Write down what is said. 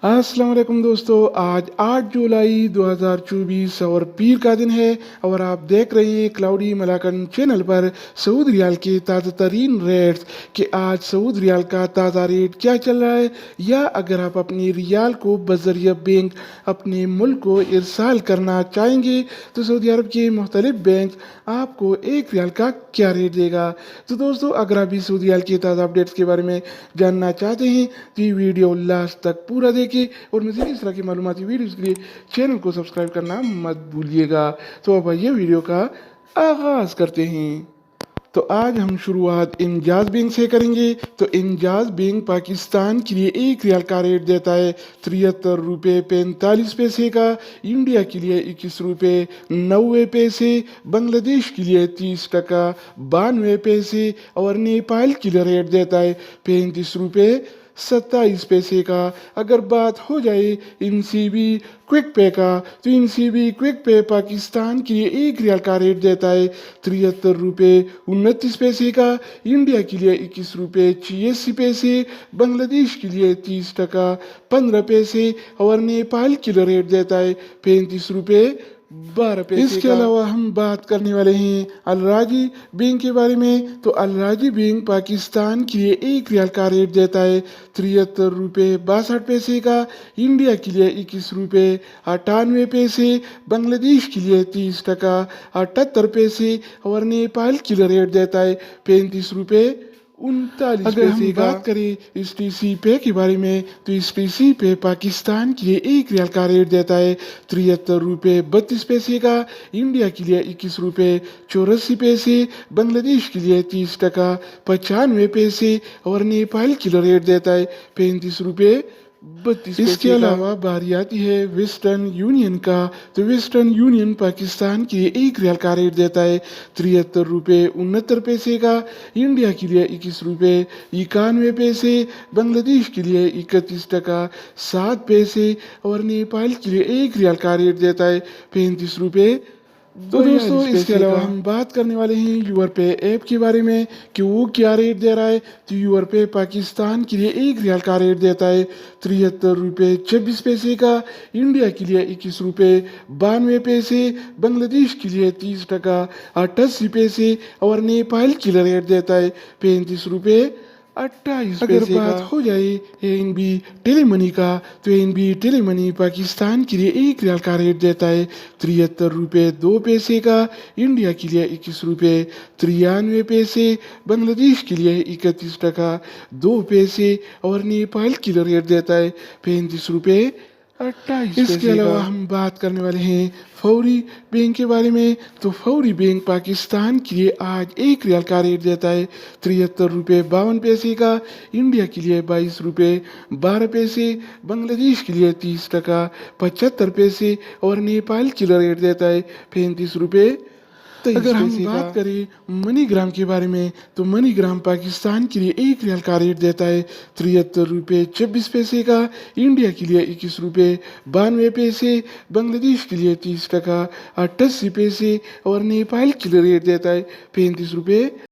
अस्सलाम वालेकुम दोस्तों, आज 8 जुलाई 2024 और पीर का दिन है और आप देख रहे हैं क्लाउडी मलाकन चैनल पर सऊद रियाल के ताज़ा तरीन रेट्स कि आज सऊद रियाल का ताज़ा रेट क्या चल रहा है, या अगर आप अपनी रियाल को बज़रिया बैंक अपने मुल्क को इरसाल करना चाहेंगे तो सऊदी अरब के मुख्तलिफ बैंक आपको एक रियाल का क्या रेट देगा। तो दोस्तों, अगर आप भी सऊदी रियाल के ताज़ा अपडेट्स के बारे में जानना चाहते हैं तो ये वीडियो लास्ट तक पूरा देखिए और मज़ीद इस तरह की मालूमाती वीडियोज़ के लिए चैनल को सब्सक्राइब करना मत भूलिएगा। तो अब ये वीडियो का आगाज़ करते हैं। तो आज हम शुरुआत इंजाज बैंक से करेंगे। तो इंजाज बैंक पाकिस्तान के लिए एक रियाल का रेट देता है 73 रुपये 45 पैसे का, इंडिया के लिए 21 रुपये 90 पैसे, बांग्लादेश के लिए 30 टका 92 पैसे और नेपाल के लिए रेट देता है 35 रुपये 27 पैसे का। अगर बात हो जाए इनसीबी क्विक पे का तो इनसीबी क्विक पे पाकिस्तान के लिए एक रियाल का रेट देता है 73 रुपये 29 पैसे का, इंडिया के लिए 21 रुपये 86 पैसे, बांग्लादेश के लिए 30 टका 15 पैसे और नेपाल के लिए रेट देता है 35 रुपये 12 पैसे। इसके अलावा हम बात करने वाले हैं अल राजी बैंक के बारे में। तो अल राजी बैंक पाकिस्तान के लिए एक रियाल का रेट देता है 73 रुपये 62 पैसे का, इंडिया के लिए 21 रुपये 98 पैसे, बांग्लादेश के लिए 30 टका 78 पैसे और नेपाल के लिए रेट देता है 35 रुपये 39 पैसे। अगर हम बात करें इस टी पे के बारे में तो इस टी पे पाकिस्तान के लिए एक रियाल का रेट देता है 73 रुपये 32 पैसे का, इंडिया के लिए 21 रुपये 84 पैसे, बांग्लादेश के लिए 30 टका 95 पैसे और नेपाल के लिए रेट देता है 35 रुपये 32। इसके अलावा बारी आती है वेस्टर्न यूनियन का। तो वेस्टर्न यूनियन पाकिस्तान के लिए एक रियाल का रेट देता है 73 रुपये 69 पैसे का, इंडिया के लिए 21 रुपये 91 पैसे, बांग्लादेश के लिए 31 टका 7 पैसे और नेपाल के लिए एक रियाल का रेट देता है 35 रुपये। तो दोस्तों, इसके अलावा हम बात करने वाले हैं यूर पे ऐप के बारे में कि वो क्या रेट दे रहा है। तो यूर पे पाकिस्तान के लिए एक रियाल का रेट देता है 73 रुपये 26 पैसे का, इंडिया के लिए 21 रुपये 92 पैसे, बांग्लादेश के लिए 30 टका 88 पैसे और नेपाल के लिए रेट देता है 35 रुपये 28 पैसे। अगर बात हो जाए एनबी टेलीमनी का तो एनबी टेलीमनी पाकिस्तान के लिए एक रियाल का रेट देता है 73 रुपये 2 पैसे का, इंडिया के लिए 21 रुपये 93 पैसे, बांग्लादेश के लिए 31 टका 2 पैसे और नेपाल के लिए रेट देता है 35 रुपये 28। इसके अलावा हम बात करने वाले हैं फौरी बैंक के बारे में। तो फौरी बैंक पाकिस्तान के लिए आज एक रियाल का रेट देता है 73 रुपये 52 पैसे का, इंडिया के लिए 22 रुपये 12 पैसे, बांग्लादेश के लिए 30 टका 75 पैसे और नेपाल के लिए रेट देता है 35 रुपये। अगर हम बात करें मनीग्राम के बारे में तो मनीग्राम पाकिस्तान के लिए एक रियाल का रेट देता है 73 रुपये 26 पैसे का, इंडिया के लिए 21 रुपये 92 पैसे, बांग्लादेश के लिए 30 टका 88 पैसे और नेपाल के लिए रेट देता है 35 रुपये